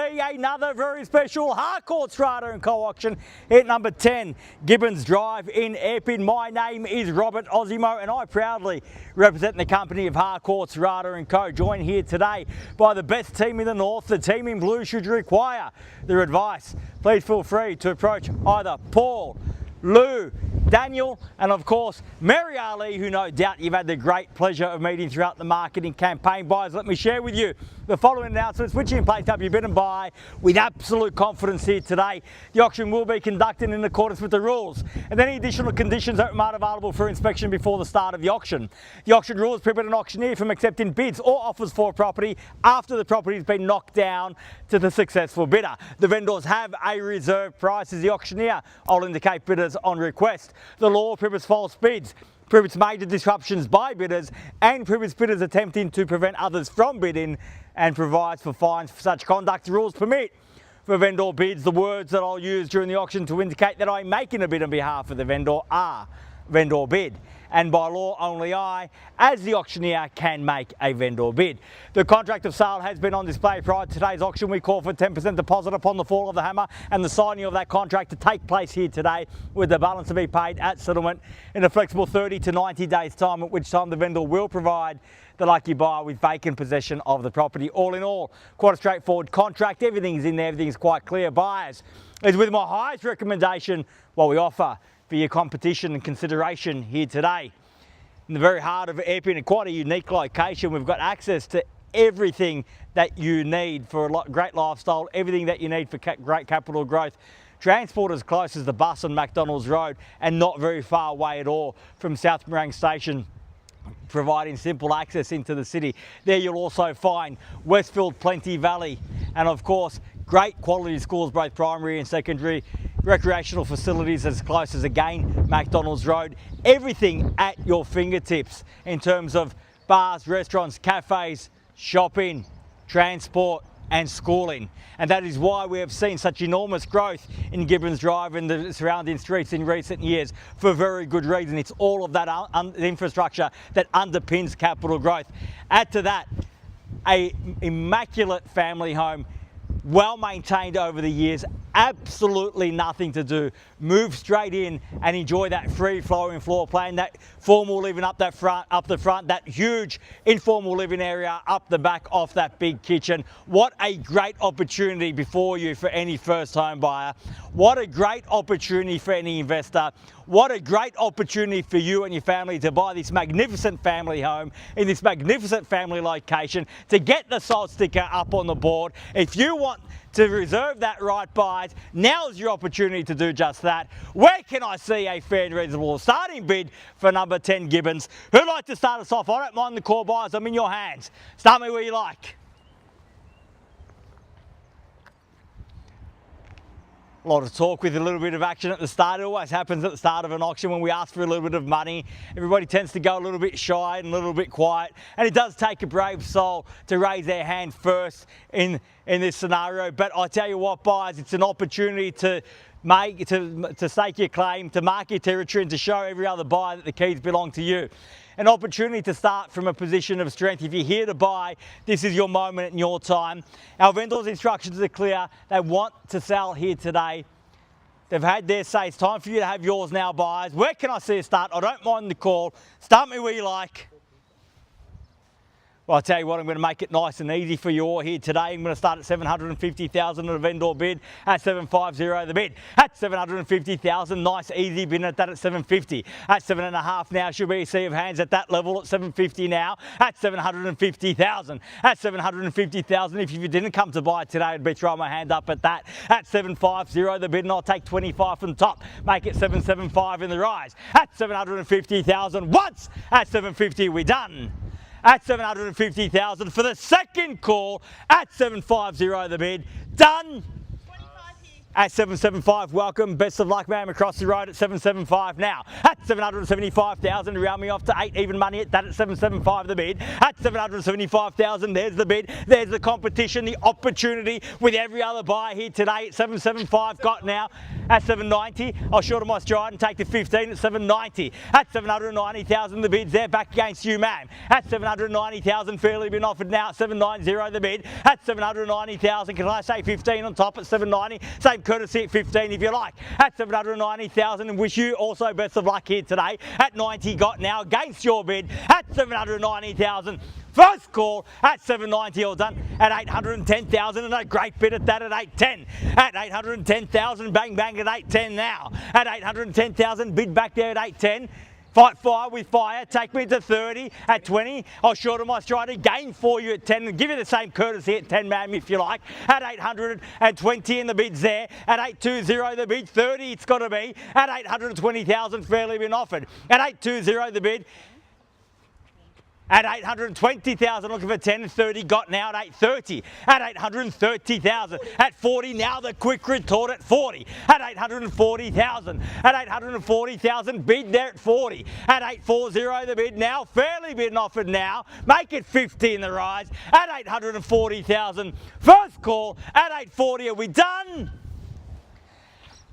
be another very special Harcourts Rata and Co auction at number 10, Gibbons Drive in EPPING. My name is Robert Ozzimo and I proudly represent the company of Harcourts Rata and Co. Joined here today by the best team in the north. The team in blue. Should you require their advice, please feel free to approach either Paul, Lou, Daniel and of course Mary Ali, who no doubt you've had the great pleasure of meeting throughout the marketing campaign. Buyers, let me share with you the following announcements which you can place up your bid and buy with absolute confidence here today. The auction will be conducted in accordance with the rules and any additional conditions that are available for inspection before the start of the auction. The auction rules prohibit an auctioneer from accepting bids or offers for a property after the property has been knocked down to the successful bidder. The vendors have a reserve price as the auctioneer. I'll indicate bidders on request. The law prohibits false bids, prohibits major disruptions by bidders and prohibits bidders attempting to prevent others from bidding and provides for fines for such conduct. The rules permit for vendor bids. The words that I'll use during the auction to indicate that I'm making a bid on behalf of the vendor are vendor bid, and by law only I, as the auctioneer, can make a vendor bid. The contract of sale has been on display prior to today's auction. We call for 10% deposit upon the fall of the hammer and the signing of that contract to take place here today, with the balance to be paid at settlement in a flexible 30 to 90 days time, at which time the vendor will provide the lucky buyer with vacant possession of the property. All in all, quite a straightforward contract. Everything's in there, everything's quite clear. Buyers, is with my highest recommendation what we offer for your competition and consideration here today. In the very heart of EPPING, quite a unique location. We've got access to everything that you need for a great lifestyle, everything that you need for great capital growth. Transport as close as the bus on McDonald's Road and not very far away at all from South Morang Station, providing simple access into the city. There you'll also find Westfield, Plenty Valley, and of course great quality schools, both primary and secondary, recreational facilities as close as, again, McDonald's Road. Everything at your fingertips in terms of bars, restaurants, cafes, shopping, transport and schooling. And that is why we have seen such enormous growth in Gibbons Drive and the surrounding streets in recent years, for very good reason. It's all of that infrastructure that underpins capital growth. Add to that an immaculate family home, well maintained over the years, absolutely nothing to do. Move straight in and enjoy that free flowing floor plan, that formal living up the front, that huge informal living area up the back off that big kitchen. What a great opportunity before you for any first home buyer. What a great opportunity for any investor. What a great opportunity for you and your family to buy this magnificent family home in this magnificent family location, to get the sold sticker up on the board. If you want to reserve that right, buyers, now's your opportunity to do just that. Where can I see a fair and reasonable starting bid for number 10 Gibbons? Who'd like to start us off? I don't mind the call, buyers. I'm in your hands. Start me where you like. A lot of talk with a little bit of action at the start. It always happens at the start of an auction when we ask for a little bit of money. Everybody tends to go a little bit shy and a little bit quiet, and it does take a brave soul to raise their hand first in this scenario. But I tell you what, buyers, it's an opportunity to stake your claim, to mark your territory and to show every other buyer that the keys belong to you. An opportunity to start from a position of strength. If you're here to buy, this is your moment and your time. Our vendors' instructions are clear. They want to sell here today. They've had their say. It's time for you to have yours now, buyers. Where can I see a start? I don't mind the call. Start me where you like. Well, I'll tell you what, I'm going to make it nice and easy for you all here today. I'm going to start at 750,000 at a vendor bid at 750 the bid. At 750,000, nice easy bid at that at 750. At 7.5 now, should be a sea of hands at that level at 750 now. At 750,000. At 750,000, if you didn't come to buy today, I'd be throwing my hand up at that. At 750 the bid, and I'll take 25 from the top. Make it 775 in the rise. At 750,000 once. At 750, we're done. At 750,000 for the second call at 750 the bid. Done. 25 here. At 775, welcome. Best of luck, ma'am, across the road at 775 now. At 775,000 to round me off to 8 even money at that at 775 the bid. At 775,000, there's the bid. There's the competition, the opportunity with every other buyer here today at 775 got now. At 790, I'll shorten my stride and take the 15 at 790. At 790,000, the bid's there back against you, ma'am. At 790,000, fairly been offered now at 790 the bid. At 790,000, can I say 15 on top at 790? Same courtesy at 15 if you like. At 790,000, and wish you also best of luck here today. At 90 got now against your bid. At 790,000. First call at 790, all done. At 810,000, and a great bid at that at 810. At 810,000, bang bang at 810 now. At 810,000, bid back there at 810. Fight fire with fire, take me to 30 at 20. I'll shorten my stride again for you at 10 and give you the same courtesy at 10, ma'am, if you like. At 820 and the bid's there. At 820 the bid, 30 it's got to be. At 820,000, fairly been offered. At 820 the bid. At 820,000, looking for 10 and 30, got now at 830. At 830,000. At 40, now the quick retort at 40. At 840,000. At 840,000, bid there at 40. At 840, the bid now, fairly been offered now. Make it 50 in the rise. At 840,000. First call at 840, are we done?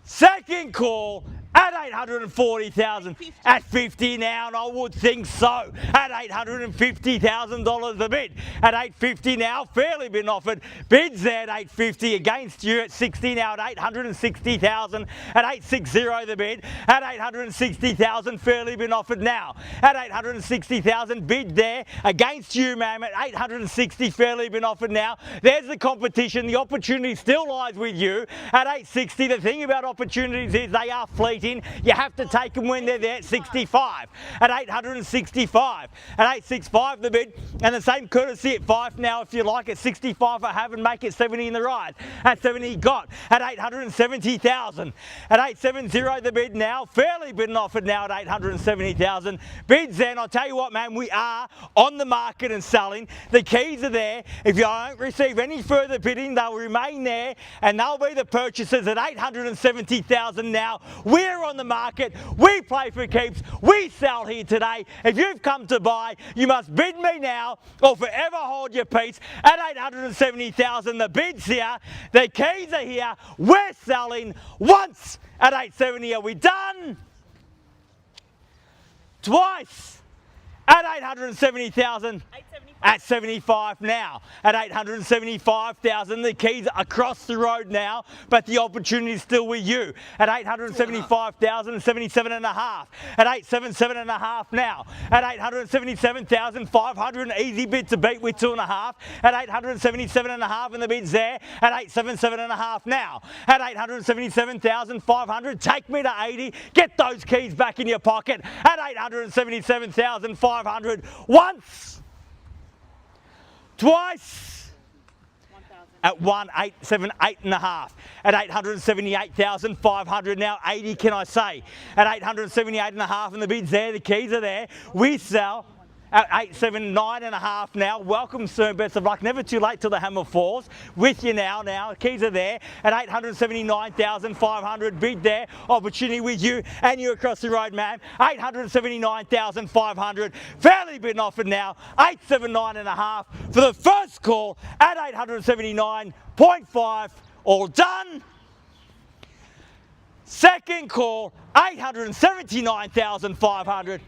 Second call at 840,000, at 50 now, and I would think so. At $850,000 the bid. At 850 now, fairly been offered. Bids there at 850 against you at 60 now at 860,000. At 860 the bid. At 860,000, fairly been offered now. At 860,000, bid there against you, ma'am. At 860, fairly been offered now. There's the competition. The opportunity still lies with you. At 860, the thing about opportunities is they are fleeting. You have to take them when they're there at 65. At 865. At 865 the bid. And the same courtesy at 5 now if you like. At 65 I have and make it 70 in the ride. At 70 got. At 870,000. At 870 the bid now. Fairly been offered now at 870,000. Bids then. I'll tell you what, man, we are on the market and selling. The keys are there. If you don't receive any further bidding, they'll remain there and they'll be the purchasers at 870,000 now. We're on the market, we play for keeps, we sell here today. If you've come to buy, you must bid me now or forever hold your peace. At 870,000, the bid's here, the keys are here, we're selling once at 870. Are we done? Twice at 870,000. At 75 now. At 875,000, the keys are across the road now, but the opportunity is still with you. At 875,000, 77 and a half. At 877 and a half now. At 877,500, an easy bid to beat with 2.5. At 877 and a half, and the bid's there. At 877 and a half now. At 877,500, take me to 80. Get those keys back in your pocket. At 877,500, once. Twice at 1,878 and a half. At 878,500 now, 80 can I say. At 878 and a half and the bid's there, the keys are there. We sell at 879 and a half now. Welcome soon, best of luck. Never too late till the hammer falls. With you now, keys are there. At 879,500, bid there. Opportunity with you and you across the road, ma'am. 879,500, fairly been offered now. 879 and a half for the first call at 879.5. All done. Second call, 879,500.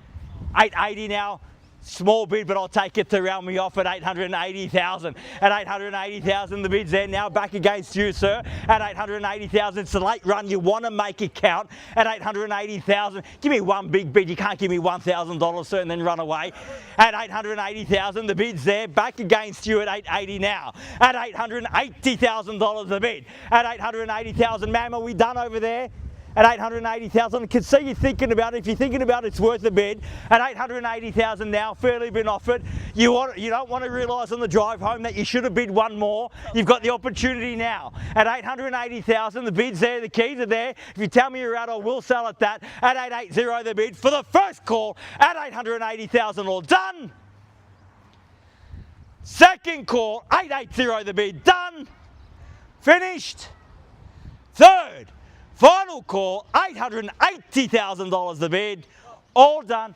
880 now. Small bid, but I'll take it to round me off at 880,000. At 880,000, the bid's there now, back against you, sir. At 880,000, it's a late run. You want to make it count. At 880,000, give me one big bid. You can't give me $1,000, sir, and then run away. At 880,000, the bid's there, back against you at 880 now. At $880,000 the bid. At 880,000, ma'am, are we done over there? At 880,000, I can see you thinking about it. If you're thinking about it, it's worth a bid. At 880,000 now, fairly been offered. You don't want to realise on the drive home that you should have bid one more. You've got the opportunity now. At 880,000, the bid's there, the keys are there. If you tell me you're out, I will sell at that. At 880, the bid for the first call at 880,000, all done. Second call, 880, the bid, done. Finished. Third Final call, $880,000 the bid. All done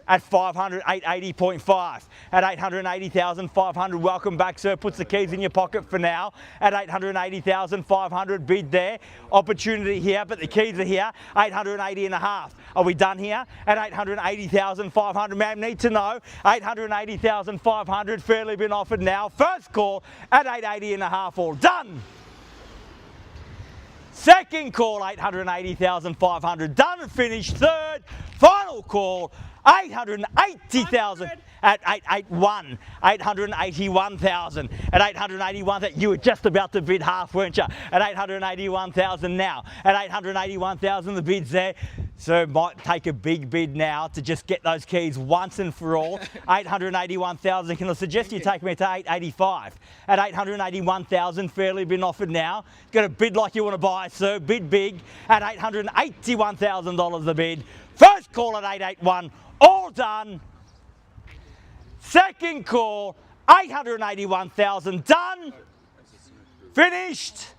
at 500, 880.5. At 880,500, welcome back, sir. Puts the keys in your pocket for now. At 880,500, bid there. Opportunity here, but the keys are here. 880 and a half. Are we done here? At 880,500, ma'am, need to know. 880,500, fairly been offered now. First call at 880 and a half, all done. Second call, 880,500, done and finished. Third, final call, 880,000 at 881, 881,000 at 881,000. You were just about to bid half, weren't you? At 881,000 now. At 881,000, the bid's there. So might take a big bid now to just get those keys once and for all. 881,000. Can I suggest you take me to 885? At 881,000, fairly been offered now. Got a bid like you want to buy, sir. Bid big at $881,000 the bid. First call at 881. All done. Second call, 881,000 done. Finished.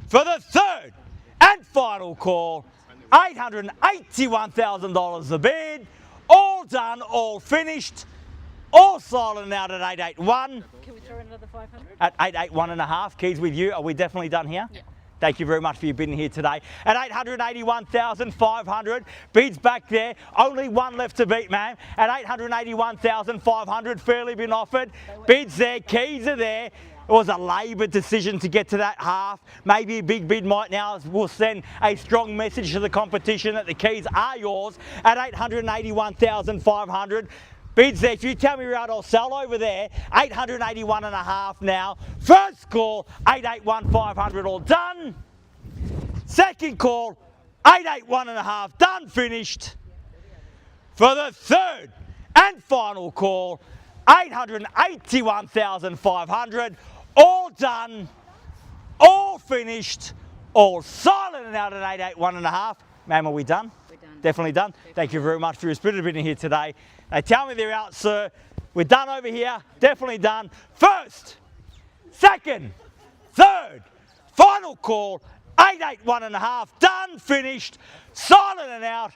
For the third and final call, $881,000 the bid. All done, all finished. All silent out at 881. Can we throw in another 500? At 881 and a half. Keys with you. Are we definitely done here? Yeah. Thank you very much for your bidding here today. At 881,500, bids back there. Only one left to beat, ma'am. At 881,500, fairly been offered. Bids there, keys are there. It was a laboured decision to get to that half. Maybe a big bid might now will send a strong message to the competition that the keys are yours. At 881,500. Bids there, if you tell me Rata, I'll sell over there. 881 and a half now. First call, 881,500, all done. Second call, 881 and a half, done, finished. For the third and final call, 881,500, all done, all finished, all silent and out at 881 and a half. Ma'am, are we done? We're done. Definitely done. Thank you very much for your spirited bidding here today. They tell me they're out, sir. We're done over here. Definitely done. First, second, third, final call, 881 and a half. Done, finished, silent and out.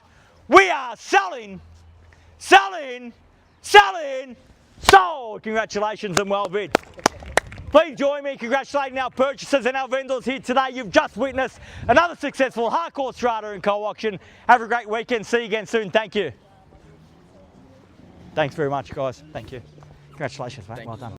We are selling, selling, selling, sold. Congratulations and well bid. Please join me in congratulating our purchasers and our vendors here today. You've just witnessed another successful Harcourts, Rata and Co auction. Have a great weekend. See you again soon. Thank you. Thanks very much, guys. Thank you. Congratulations, mate. Well done.